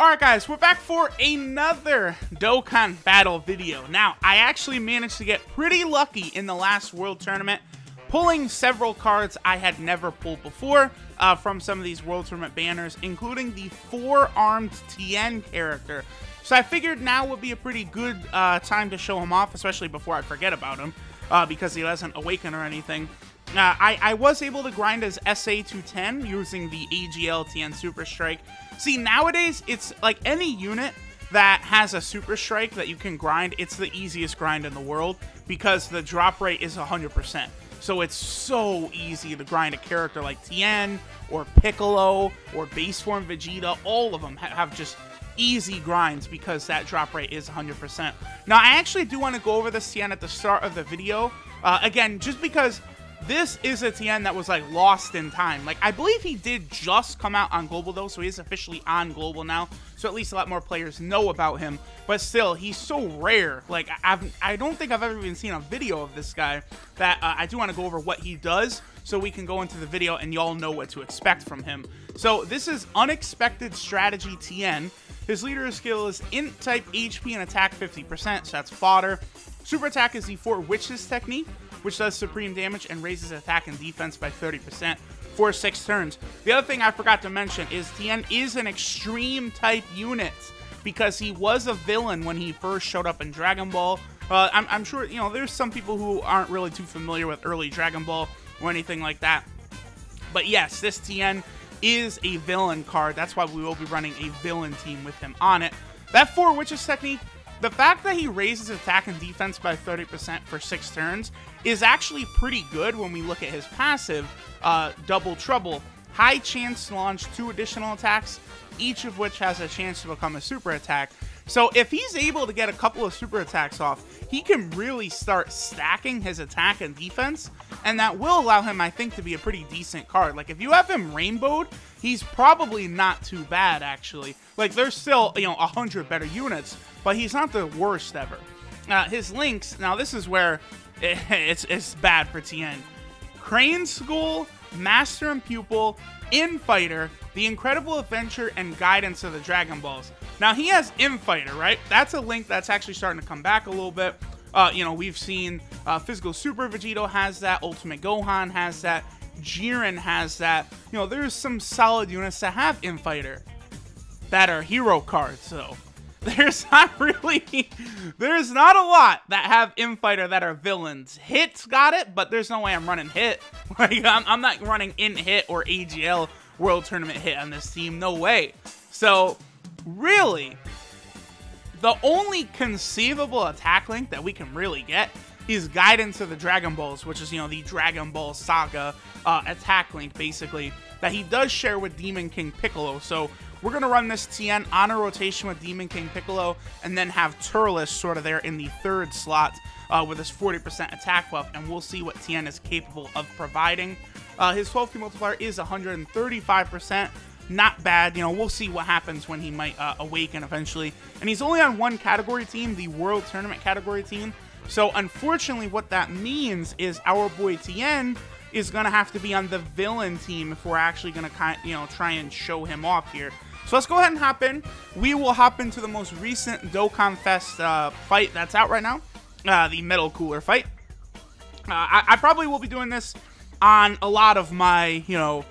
Alright guys, we're back for another Dokkan battle video. Now, I actually managed to get pretty lucky in the last World Tournament, pulling several cards I had never pulled before from some of these World Tournament banners, including the 4-armed Tien character. So I figured now would be a pretty good time to show him off, especially before I forget about him, because he doesn't awaken or anything. I was able to grind his SA to 10 using the AGL Tien Super Strike. See, nowadays, it's like any unit that has a Super Strike that you can grind, it's the easiest grind in the world because the drop rate is 100%. So it's so easy to grind a character like Tien or Piccolo or base form Vegeta. All of them have just easy grinds because that drop rate is 100%. Now, I actually do want to go over this Tien at the start of the video. Again, just because this is a Tien that was, like, lost in time. Like, I believe he did just come out on Global, though, so he is officially on Global now. So at least a lot more players know about him. But still, he's so rare. Like, I don't think I've ever even seen a video of this guy that I do want to go over what he does so we can go into the video and y'all know what to expect from him. So this is Unexpected Strategy Tien. His leader skill is INT type HP and attack 50%, so that's fodder. Super attack is the 4 Witches technique, which does supreme damage and raises attack and defense by 30% for 6 turns. The other thing I forgot to mention is Tien is an extreme type unit because he was a villain when he first showed up in Dragon Ball. I'm sure, you know, there's some people who aren't really too familiar with early Dragon Ball or anything like that. But yes, this Tien is a villain card. That's why we will be running a villain team with him on it. That 4 Witches technique, the fact that he raises attack and defense by 30% for 6 turns is actually pretty good when we look at his passive, Double Trouble. High chance to launch 2 additional attacks, each of which has a chance to become a super attack. So if he's able to get a couple of super attacks off, he can really start stacking his attack and defense, and that will allow him, I think, to be a pretty decent card. Like, if you have him rainbowed, he's probably not too bad, actually. Like, there's still, you know, 100 better units, but he's not the worst ever. His links, now this is where it's bad for Tien. Crane School, Master and Pupil, Infighter, The Incredible Adventure, and Guidance of the Dragon Balls. Now, he has Infighter, right? That's a link that's actually starting to come back a little bit. You know, we've seen Physical Super Vegito has that, Ultimate Gohan has that, Jiren has that. You know, there's some solid units that have Infighter that are hero cards, though. There's not a lot that have Infighter that are villains. Hit's got it, but there's no way I'm running Hit. Like, I'm not running INT Hit or AGL World Tournament Hit on this team. No way. So, really, the only conceivable attack link that we can really get is Guidance of the Dragon Balls, which is, you know, the Dragon Ball Saga attack link, basically, that he does share with Demon King Piccolo. So, we're going to run this Tien on a rotation with Demon King Piccolo and then have Turles sort of there in the 3rd slot with his 40% attack buff, and we'll see what Tien is capable of providing. His 12 key multiplier is 135%. Not bad. You know, we'll see what happens when he might awaken eventually. And he's only on one category team, the World Tournament category team. So, unfortunately, what that means is our boy Tien is going to have to be on the villain team if we're actually going to, you know, try and show him off here. So let's go ahead and hop in. We will hop into the most recent Dokkan Fest fight that's out right now, the Metal Cooler fight. I probably will be doing this on a lot of my, you know,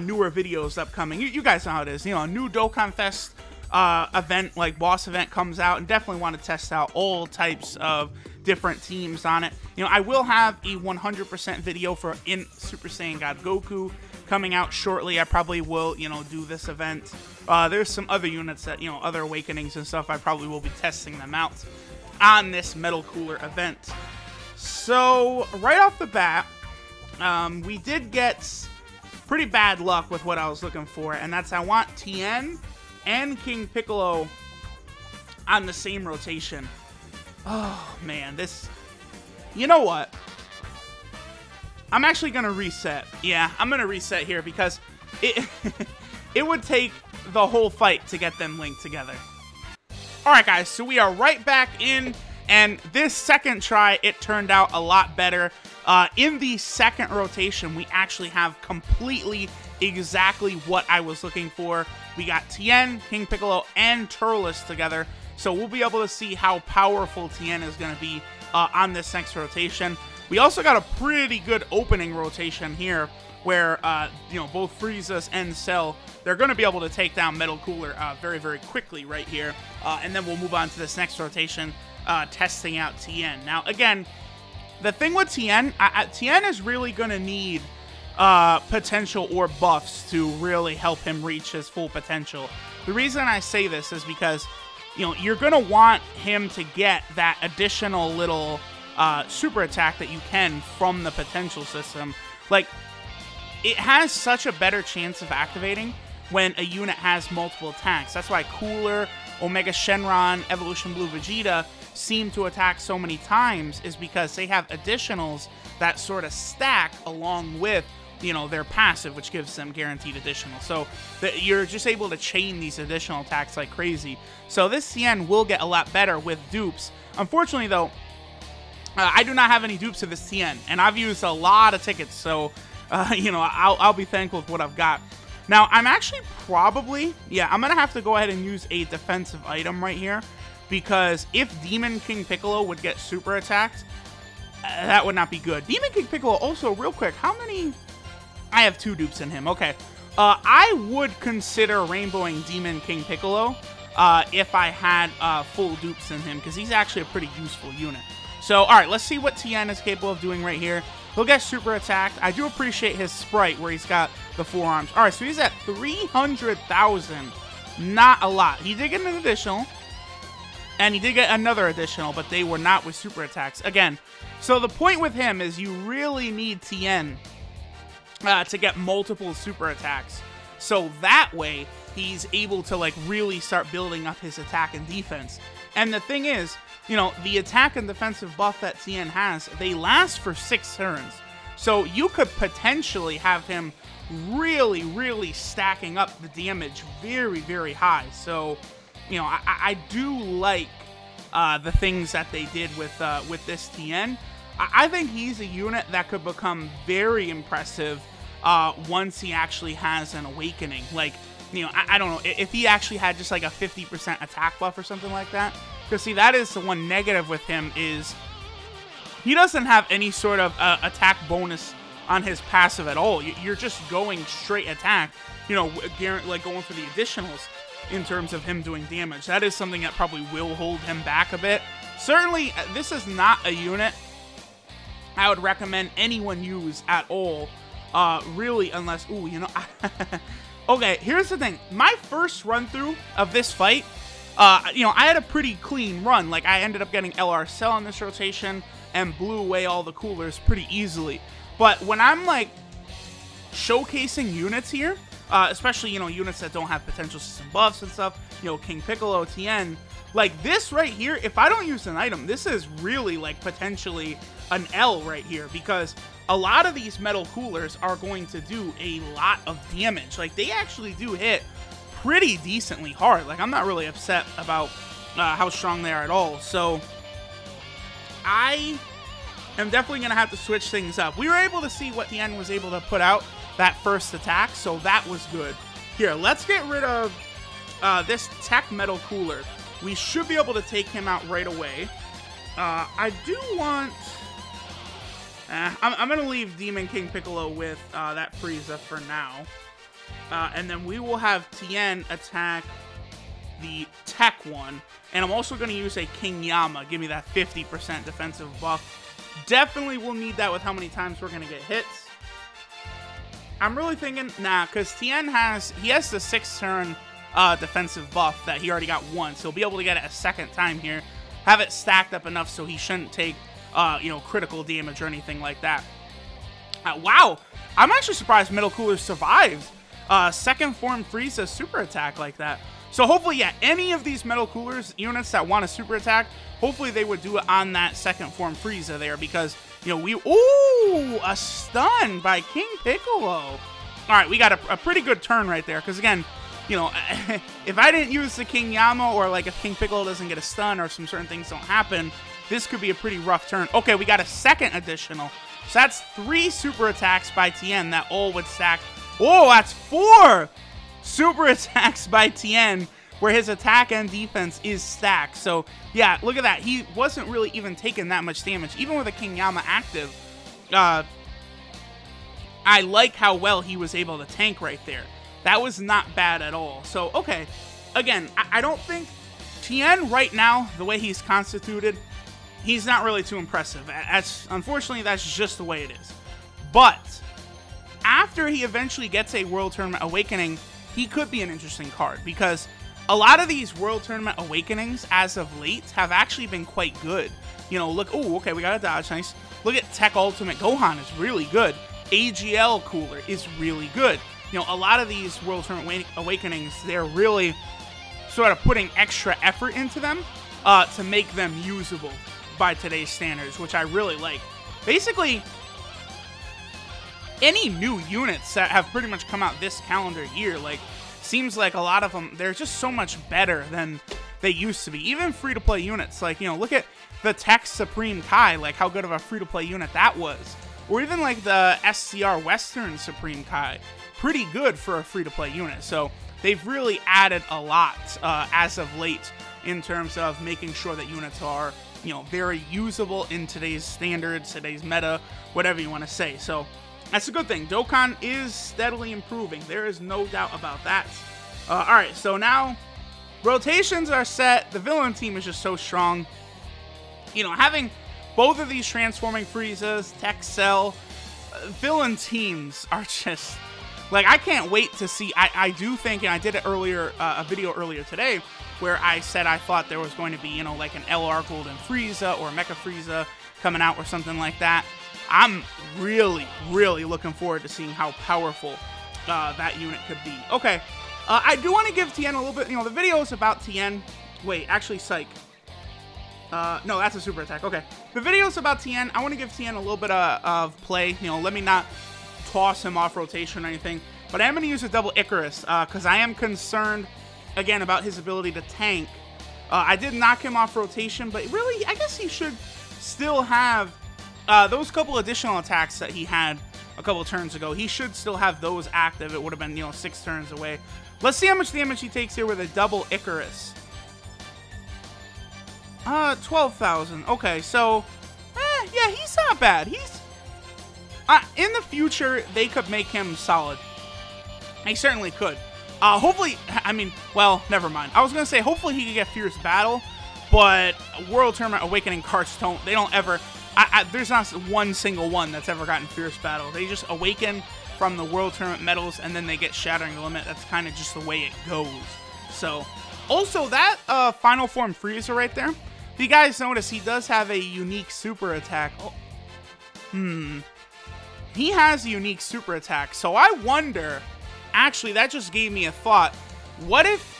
newer videos upcoming. You guys know how it is. You know, a new Dokkan Fest event, like boss event, comes out, and definitely want to test out all types of different teams on it. You know, I will have a 100% video for INT Super Saiyan God Goku coming out shortly. I probably will, you know, do this event. There's some other units that, you know, other awakenings and stuff, I probably will be testing them out on this Metal Cooler event. So, right off the bat, we did get pretty bad luck with what I was looking for, and that's I want Tien and King Piccolo on the same rotation. Oh, man, this... You know what? I'm actually going to reset. Yeah, I'm going to reset here because it, it would take the whole fight to get them linked together. Alright, guys, so we are right back in, and this second try, it turned out a lot better. In the second rotation, we actually have completely exactly what I was looking for. we got Tien, King Piccolo, and Turles together. So we'll be able to see how powerful Tien is going to be on this next rotation. We also got a pretty good opening rotation here where, you know, both Frieza's and Cell, they're going to be able to take down Metal Cooler very, very quickly right here. And then we'll move on to this next rotation, testing out Tien. Now, again, the thing with Tien, Tien is really going to need potential or buffs to really help him reach his full potential. The reason I say this is because, you know, you're going to want him to get that additional little super attack that you can from the potential system. Like, it has such a better chance of activating when a unit has multiple attacks. That's why Cooler, Omega Shenron, Evolution Blue Vegeta seem to attack so many times, is because they have additionals that sort of stack along with, you know, their passive, which gives them guaranteed additional. So you're just able to chain these additional attacks like crazy. So this Tien will get a lot better with dupes. Unfortunately, though, I do not have any dupes of this Tien, and I've used a lot of tickets, so, you know, I'll be thankful with what I've got. Now, I'm actually probably, yeah, I'm going to have to go ahead and use a defensive item right here, because if Demon King Piccolo would get super attacked, that would not be good. Demon King Piccolo, also, real quick, how many... I have 2 dupes in him, okay. I would consider rainbowing Demon King Piccolo if I had full dupes in him, because he's actually a pretty useful unit. So, alright, let's see what Tien is capable of doing right here. He'll get super attacked. I do appreciate his sprite where he's got the forearms. Alright, so he's at 300,000. Not a lot. He did get an additional, and he did get another additional, but they were not with super attacks. Again, so the point with him is you really need Tien to get multiple super attacks. So that way, he's able to, like, really start building up his attack and defense. And the thing is, you know, the attack and defensive buff that Tien has, they last for 6 turns. So you could potentially have him really, really stacking up the damage very, very high. So, you know, I do like the things that they did with this Tien. I think he's a unit that could become very impressive once he actually has an awakening. Like, you know, I don't know, if he actually had just like a 50% attack buff or something like that. Because, see, that is the one negative with him, is he doesn't have any sort of attack bonus on his passive at all. You're just going straight attack, you know, like going for the additionals in terms of him doing damage. That is something that probably will hold him back a bit. Certainly, this is not a unit I would recommend anyone use at all, really, unless, ooh, you know, okay, here's the thing. My first run-through of this fight, you know, I had a pretty clean run. Like, I ended up getting LR Cell in this rotation and blew away all the coolers pretty easily. But when I'm, like, showcasing units here, especially, you know, units that don't have potential system buffs and stuff, you know, King Piccolo, Tien, like this right here, if I don't use an item, this is really, like, potentially an L right here, because a lot of these metal coolers are going to do a lot of damage. Like, they actually do hit pretty decently hard. Like, I'm not really upset about how strong they are at all. So I am definitely going to have to switch things up. We were able to see what Tien was able to put out that first attack, so that was good. Here, let's get rid of this Tech Metal Cooler. We should be able to take him out right away. I do want... I'm going to leave Demon King Piccolo with that Frieza for now. And then we will have Tien attack the Tech one. And I'm also going to use a King Yama. Give me that 50% defensive buff. Definitely will need that with how many times we're going to get hits. I'm really thinking, nah, because Tien has the 6-turn defensive buff that he already got once. He'll be able to get it a second time here. Have it stacked up enough so he shouldn't take, you know, critical damage or anything like that. Wow, I'm actually surprised Metal Cooler survived second form Frieza super attack like that. So hopefully, yeah, any of these Metal Coolers units that want a super attack, hopefully they would do it on that second form Frieza there, because, you know, ooh, a stun by King Piccolo. All right, we got a pretty good turn right there, because again, you know, if I didn't use the King Yama, or like if King Piccolo doesn't get a stun or some certain things don't happen, this could be a pretty rough turn. Okay, we got a second additional. So that's 3 super attacks by Tien that all would stack. Oh, that's 4! super attacks by Tien, where his attack and defense is stacked. So, yeah, look at that. He wasn't really even taking that much damage. Even with a King Yama active, I like how well he was able to tank right there. That was not bad at all. So, okay. Again, I don't think Tien right now, the way he's constituted, he's not really too impressive. Unfortunately, that's just the way it is. But after he eventually gets a World Tournament Awakening, he could be an interesting card, because a lot of these World Tournament Awakenings as of late have actually been quite good. You know, look, oh, okay, we got a dodge, nice. Look at Tech Ultimate Gohan is really good. AGL Cooler is really good. You know, a lot of these World Tournament Awakenings, they're really sort of putting extra effort into them to make them usable by today's standards, which I really like. Basically, any new units that have pretty much come out this calendar year, like, seems like a lot of them, they're just so much better than they used to be. Even free-to-play units, like, you know, look at the Tech Supreme Kai, like how good of a free-to-play unit that was. Or even like the SCR Western Supreme Kai, pretty good for a free-to-play unit. So they've really added a lot as of late in terms of making sure that units are, you know, very usable in today's standards, today's meta, whatever you want to say. So that's a good thing. Dokkan is steadily improving. There is no doubt about that. Alright, so now rotations are set. The villain team is just so strong. You know, having both of these transforming Friezas, Tech Cell, villain teams are just... like, I can't wait to see. I do think, and I did it earlier, a video earlier today, where I said I thought there was going to be, you know, like an LR Golden Frieza or Mecha Frieza coming out or something like that. I'm really, really looking forward to seeing how powerful that unit could be. Okay, I do want to give Tien a little bit, you know, the videos about Tien. Wait, actually, psych. No, that's a super attack. Okay, the videos about Tien, I want to give Tien a little bit of play. You know, let me not toss him off rotation or anything, but I am going to use a double Icarus because I am concerned again about his ability to tank. I did knock him off rotation, but really I guess he should still have those couple additional attacks that he had a couple turns ago. He should still have those active. It would have been, you know, 6 turns away. Let's see how much damage he takes here with a double Icarus. 12,000. Okay, so yeah, he's not bad. He's in the future, they could make him solid. They certainly could. Hopefully, I mean, well, never mind. I was going to say, hopefully he could get Fierce Battle, but World Tournament Awakening cards they don't ever, there's not one single one that's ever gotten Fierce Battle. They just awaken from the World Tournament medals, and then they get Shattering the Limit. That's kind of just the way it goes. So, also, that Final Form Frieza right there, if you guys notice, he does have a unique super attack. Oh. He has a unique super attack, so I wonder, actually, that just gave me a thought. What if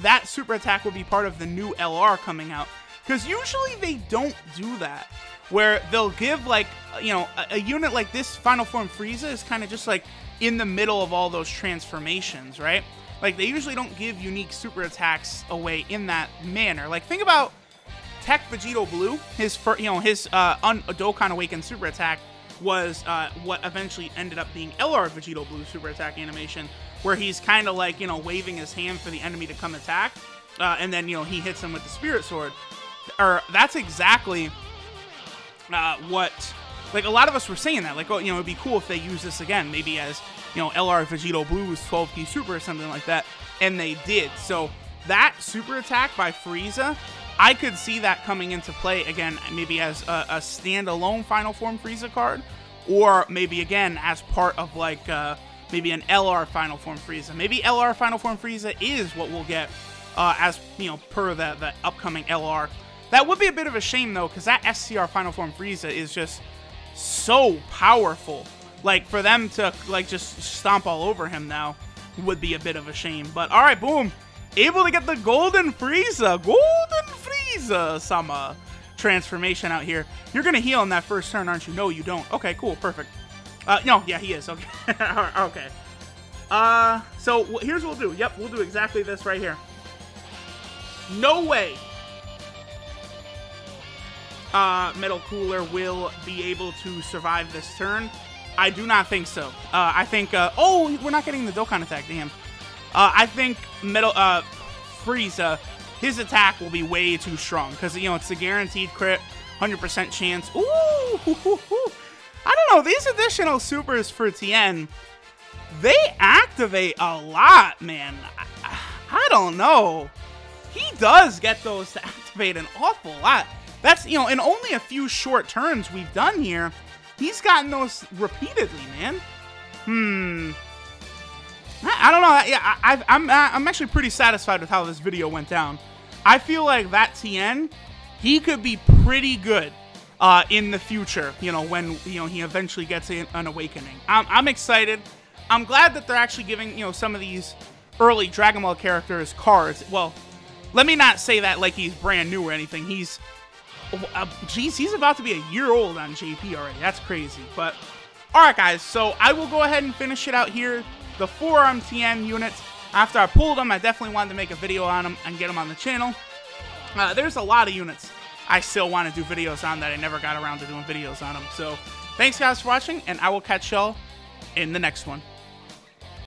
that super attack would be part of the new LR coming out? Because usually they don't do that, where they'll give, like, you know, a unit like this, Final Form Frieza, is kind of just, like, in the middle of all those transformations, right? Like, they usually don't give unique super attacks away in that manner. Like, think about Tech Vegito Blue, his Dokkan Awakened super attack was what eventually ended up being LR Vegito Blue super attack animation, where he's kind of like, you know, waving his hand for the enemy to come attack, and then, you know, he hits him with the Spirit Sword. Or that's exactly what, like, a lot of us were saying that, like, oh, you know, it'd be cool if they use this again, maybe as, you know, LR Vegito Blue's 12 key super or something like that, and they did. So that super attack by Frieza, I could see that coming into play again, maybe as a standalone Final Form Frieza card, or maybe again as part of, like, maybe an LR Final Form Frieza. Maybe LR Final Form Frieza is what we'll get as, you know, per the upcoming LR. That would be a bit of a shame, though, because that SCR Final Form Frieza is just so powerful. Like, for them to, like, just stomp all over him now would be a bit of a shame. But, alright, boom. Able to get the Golden Frieza. Golden Frieza-sama transformation out here. You're going to heal in that first turn, aren't you? No, you don't. Okay, cool. Perfect. No, yeah, he is. Okay. Okay. So, here's what we'll do. Yep, we'll do exactly this right here. No way Metal Cooler will be able to survive this turn. I do not think so. I think, oh, we're not getting the Dokkan attack, damn. I think Frieza, his attack will be way too strong because, you know, it's a guaranteed crit, 100% chance. Ooh, I don't know. These additional supers for Tien, they activate a lot, man. I don't know. He does get those to activate an awful lot. That's, you know, in only a few short turns we've done here, he's gotten those repeatedly, man. I don't know. Yeah, I'm actually pretty satisfied with how this video went down. I feel like that Tien, he could be pretty good in the future, you know, when, you know, he eventually gets an awakening. I'm excited. I'm glad that they're actually giving, you know, some of these early Dragon Ball characters cards. Well, let me not say that like he's brand new or anything. He's, geez, he's about to be a year old on JP already. That's crazy. But, alright guys, so I will go ahead and finish it out here. The forearm Tien units. After I pulled them, I definitely wanted to make a video on them and get them on the channel. There's a lot of units I still want to do videos on that I never got around to doing videos on them. So, thanks guys for watching, and I will catch y'all in the next one.